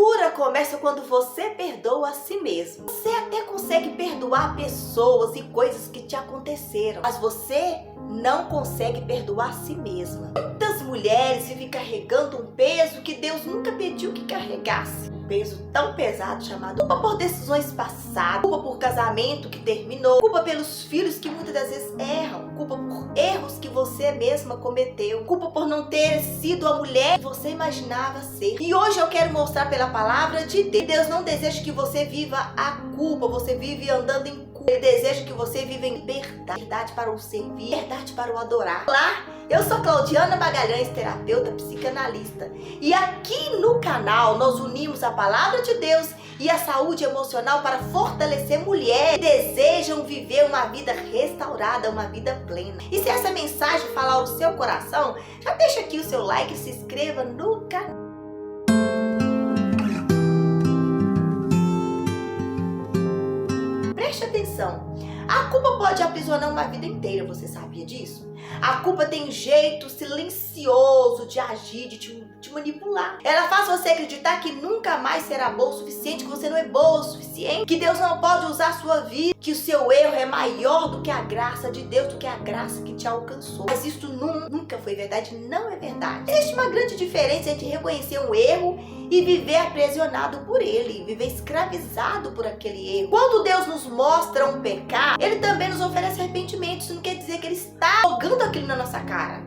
cura começa quando você perdoa a si mesmo. Você até consegue perdoar pessoas e coisas que te aconteceram, mas você não consegue perdoar a si mesma. Muitas mulheres vivem carregando um peso que Deus nunca pediu que carregasse. Um peso tão pesado chamado culpa por decisões passadas, culpa por casamento que terminou, culpa pelos filhos que muitas das vezes erram, culpa por erros que você mesma cometeu, culpa por não ter sido a mulher que você imaginava ser. E hoje eu quero mostrar pela palavra de Deus. Deus não deseja que você viva a culpa, você vive andando em culpa. Ele deseja que você viva em liberdade para o servir, liberdade para o adorar. Olá, eu sou Claudiana Magalhães, terapeuta psicanalista. E aqui no canal nós unimos a palavra de Deus e a saúde emocional para fortalecer mulheres que desejam viver uma vida restaurada, uma vida plena. E se essa mensagem falar ao seu coração, já deixa aqui o seu like e se inscreva no canal. Preste atenção, a culpa pode aprisionar uma vida inteira, você sabia disso? A culpa tem um jeito silencioso de agir, de te manipular. Ela faz você acreditar que nunca mais será boa o suficiente, que você não é boa o suficiente, que Deus não pode usar a sua vida, que o seu erro é maior do que a graça de Deus, do que a graça que te alcançou. Mas isso nunca foi verdade, não é verdade. Existe uma grande diferença entre reconhecer um erro e viver aprisionado por ele, viver escravizado por aquele erro. Quando Deus nos mostra um pecado, Ele também nos oferece arrependimento. Isso não quer dizer que Ele está jogando aquilo na nossa cara,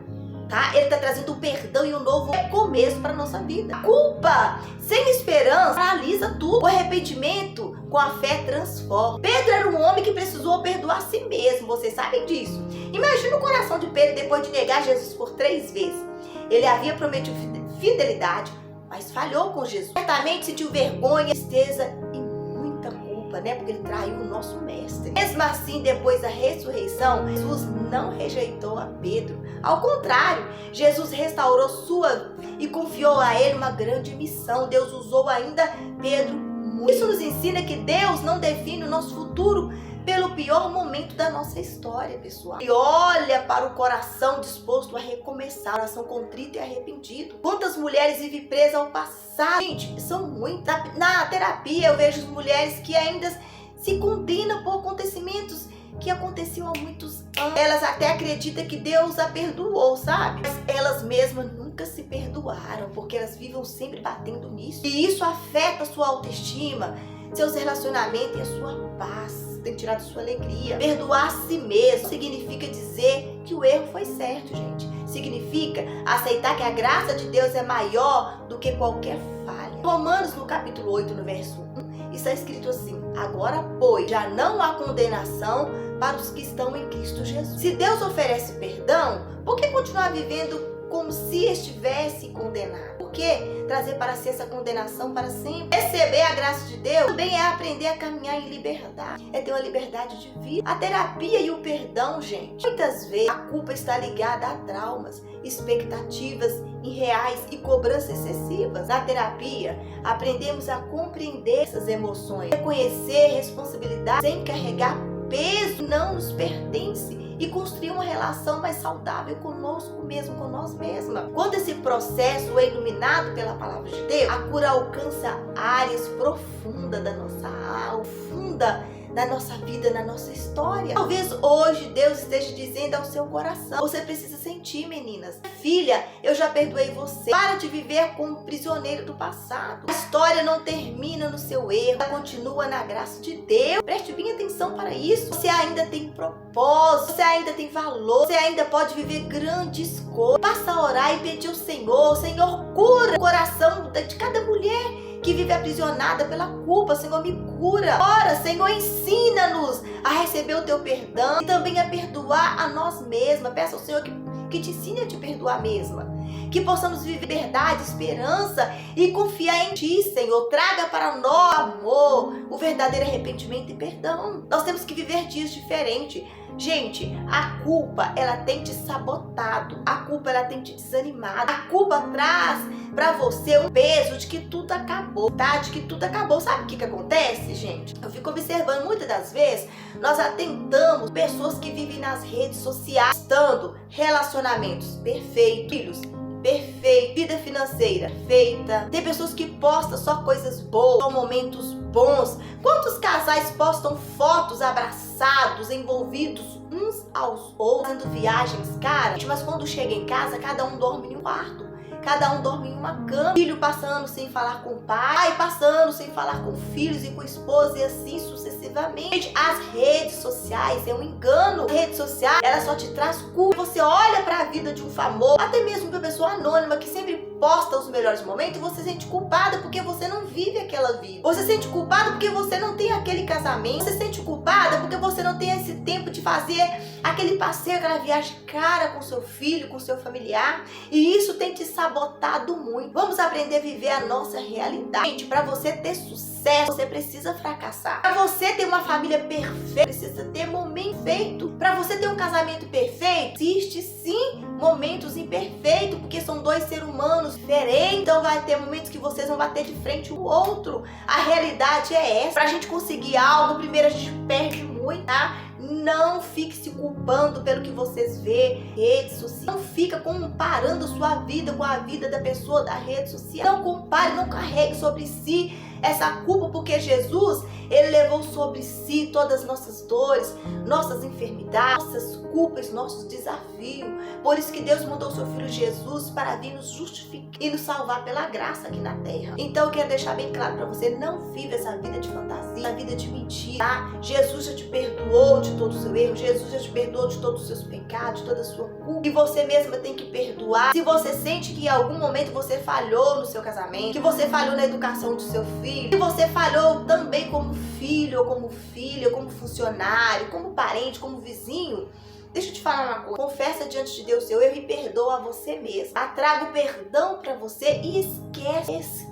tá? Ele está trazendo um perdão e um novo começo para nossa vida. A culpa sem esperança paralisa tudo. O arrependimento com a fé transforma. Pedro era um homem que precisou perdoar a si mesmo, vocês sabem disso. Imagina o coração de Pedro depois de negar Jesus por 3 vezes. Ele havia prometido fidelidade, mas falhou com Jesus. Certamente sentiu vergonha, tristeza e muita culpa, né? Porque ele traiu o nosso mestre. Mesmo assim, depois da ressurreição, Jesus não rejeitou a Pedro. Ao contrário, Jesus restaurou sua vida e confiou a ele uma grande missão. Deus usou ainda Pedro muito. Isso nos ensina que Deus não define o nosso futuro pelo pior momento da nossa história, pessoal. E olha para o coração disposto a recomeçar, coração contrito e arrependido. Quantas mulheres vivem presas ao passado? Gente, são muitas. Na terapia eu vejo mulheres que ainda se condenam por acontecimentos que aconteciam há muitos anos. Elas até acreditam que Deus a perdoou, sabe? Mas elas mesmas nunca se perdoaram, porque elas vivem sempre batendo nisso. E isso afeta a sua autoestima, seus relacionamentos e a sua paz. Tem tirado sua alegria. Perdoar a si mesmo significa dizer que o erro foi certo, gente. Significa aceitar que a graça de Deus é maior do que qualquer falha. Romanos, no capítulo 8, no verso 1, está escrito assim: agora, pois, já não há condenação para os que estão em Cristo Jesus. Se Deus oferece perdão, por que continuar vivendo como se estivesse condenado? Por que trazer para si essa condenação para sempre? Receber a graça de Deus também é aprender a caminhar em liberdade. É ter uma liberdade de vida. A terapia e o perdão, gente. Muitas vezes a culpa está ligada a traumas, expectativas irreais e cobranças excessivas. Na terapia, aprendemos a compreender essas emoções, reconhecer responsabilidade sem carregar peso que não nos pertence e construir uma relação mais saudável conosco mesmo, com nós mesmas. Quando esse processo é iluminado pela palavra de Deus, a cura alcança áreas profundas da nossa alma, profunda na nossa vida, na nossa história. Talvez hoje Deus esteja dizendo ao seu coração: você precisa sentir, meninas. Filha, eu já perdoei você. Para de viver como prisioneiro do passado. A história não termina no seu erro, ela continua na graça de Deus. Preste bem atenção para isso. Você ainda tem propósito, você ainda tem valor, você ainda pode viver grandes coisas. Passa a orar e pedir ao Senhor: Senhor, cura o coração de cada mulher que vive aprisionada pela culpa. Senhor, me cura. Ora, Senhor, ensina-nos a receber o teu perdão e também a perdoar a nós mesmas. Peça ao Senhor que te ensine a te perdoar mesma. Que possamos viver verdade, esperança e confiar em Ti, Senhor. Traga para nós amor, o verdadeiro arrependimento e perdão. Nós temos que viver dias diferentes. Gente, a culpa, ela tem te sabotado. A culpa, ela tem te desanimado. A culpa traz pra você um peso de que tudo acabou, tá? De que tudo acabou. Sabe o que acontece, gente? Eu fico observando muitas das vezes, nós atentamos pessoas que vivem nas redes sociais, estando relacionamentos perfeitos, filhos perfeito, vida financeira perfeita. Tem pessoas que postam só coisas boas, só momentos bons. Quantos casais postam fotos abraçados, envolvidos uns aos outros, fazendo viagens caras, mas quando chega em casa, cada um dorme em um quarto. Cada um dorme em uma cama, filho passando sem falar com o pai passando sem falar com filhos e com esposa, e assim sucessivamente. As redes sociais é um engano. A rede social, ela só te traz culpa. Você olha para a vida de um famoso, até mesmo de uma pessoa anônima que sempre posta os melhores momentos, você se sente culpada porque você não vive aquela vida. Você se sente culpada porque você não tem aquele casamento. Você se sente culpada porque você não tem esse tempo de fazer aquele passeio, aquela viagem cara com seu filho, com seu familiar. E isso tem te sabotado muito. Vamos aprender a viver a nossa realidade. Gente, para você ter sucesso, você precisa fracassar. Para você ter uma família perfeita, precisa ter momento perfeito. Para você ter um casamento perfeito, existe sim momentos imperfeitos, porque são dois seres humanos diferentes. Então vai ter momentos que vocês vão bater de frente um outro. A realidade é essa. Pra gente conseguir algo, primeiro a gente perde muito, tá? Não fique se culpando pelo que vocês vê, redes sociais. Não fica comparando sua vida com a vida da pessoa da rede social. Não compare, não carregue sobre si essa culpa, porque Jesus, ele levou sobre si todas as nossas dores, nossas enfermidades, nossas culpas, nossos desafios. Por isso que Deus mandou seu Filho Jesus para vir nos justificar e nos salvar pela graça aqui na terra. Então eu quero deixar bem claro para você, não viva essa vida de fantasia, essa vida de mentira, tá? Jesus já te perdoou de todo o seu erro, Jesus já te perdoou de todos os seus pecados, de toda a sua culpa. E você mesma tem que perdoar. Se você sente que em algum momento você falhou no seu casamento, que você falhou na educação do seu filho, que você falhou também como filho, ou como filha, como funcionário, como parente, como vizinho, deixa eu te falar uma coisa. Confessa diante de Deus seu erro e perdoa você mesmo. Traga o perdão para você e esquece,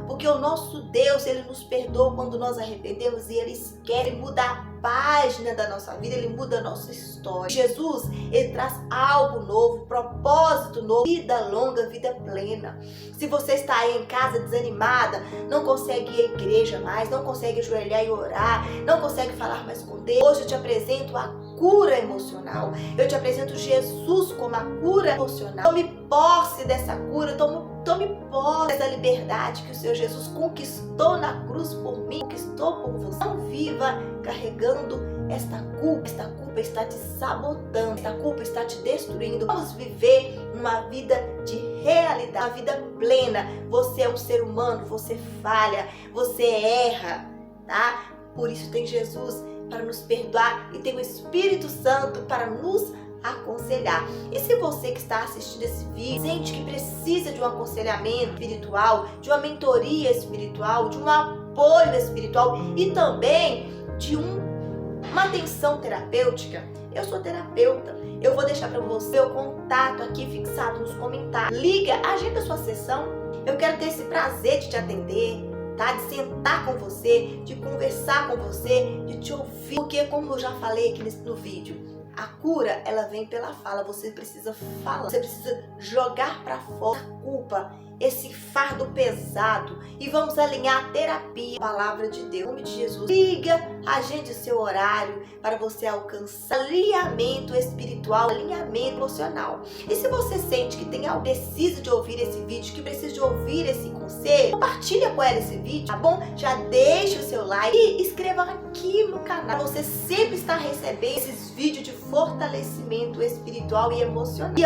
porque o nosso Deus, ele nos perdoa quando nós arrependemos, e ele esquece, ele muda a página da nossa vida, ele muda a nossa história. Jesus, ele traz algo novo, propósito novo, vida longa, vida plena. Se você está aí em casa desanimada, não consegue ir à igreja mais, não consegue ajoelhar e orar, não consegue falar mais com Deus, hoje eu te apresento a cura emocional. Eu te apresento Jesus como a cura emocional. Tome posse dessa cura, tome posse dessa liberdade que o Senhor Jesus conquistou na cruz por mim, conquistou por você. Não viva carregando esta culpa. Esta culpa está te sabotando, esta culpa está te destruindo. Vamos viver uma vida de realidade, uma vida plena. Você é um ser humano, você falha, você erra, tá? Por isso tem Jesus para nos perdoar e tem o Espírito Santo para nos aconselhar. E se você que está assistindo esse vídeo sente que precisa de um aconselhamento espiritual, de uma mentoria espiritual, de um apoio espiritual e também de uma atenção terapêutica, eu sou terapeuta. Eu vou deixar para você o contato aqui fixado nos comentários. Liga, agenda sua sessão. Eu quero ter esse prazer de te atender, tá? De sentar com você, de conversar com você, de te ouvir. Porque, como eu já falei aqui no vídeo, a cura, ela vem pela fala. Você precisa falar, você precisa jogar para fora a culpa, esse fardo pesado, e vamos alinhar a terapia, a palavra de Deus. Em nome de Jesus, liga, agende seu horário para você alcançar alinhamento espiritual, alinhamento emocional. E se você sente que tem algo que precisa de ouvir esse vídeo, que precisa de ouvir esse conselho, compartilha com ela esse vídeo, tá bom? Já deixa o seu like e inscreva aqui no canal. Você sempre está recebendo esses vídeos de fortalecimento espiritual e emocional. E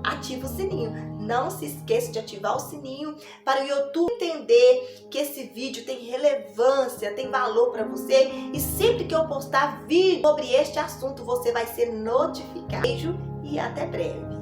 ativa o sininho. Não se esqueça de ativar o sininho para o YouTube entender que esse vídeo tem relevância, tem valor para você. E sempre que eu postar vídeo sobre este assunto, você vai ser notificado. Beijo e até breve.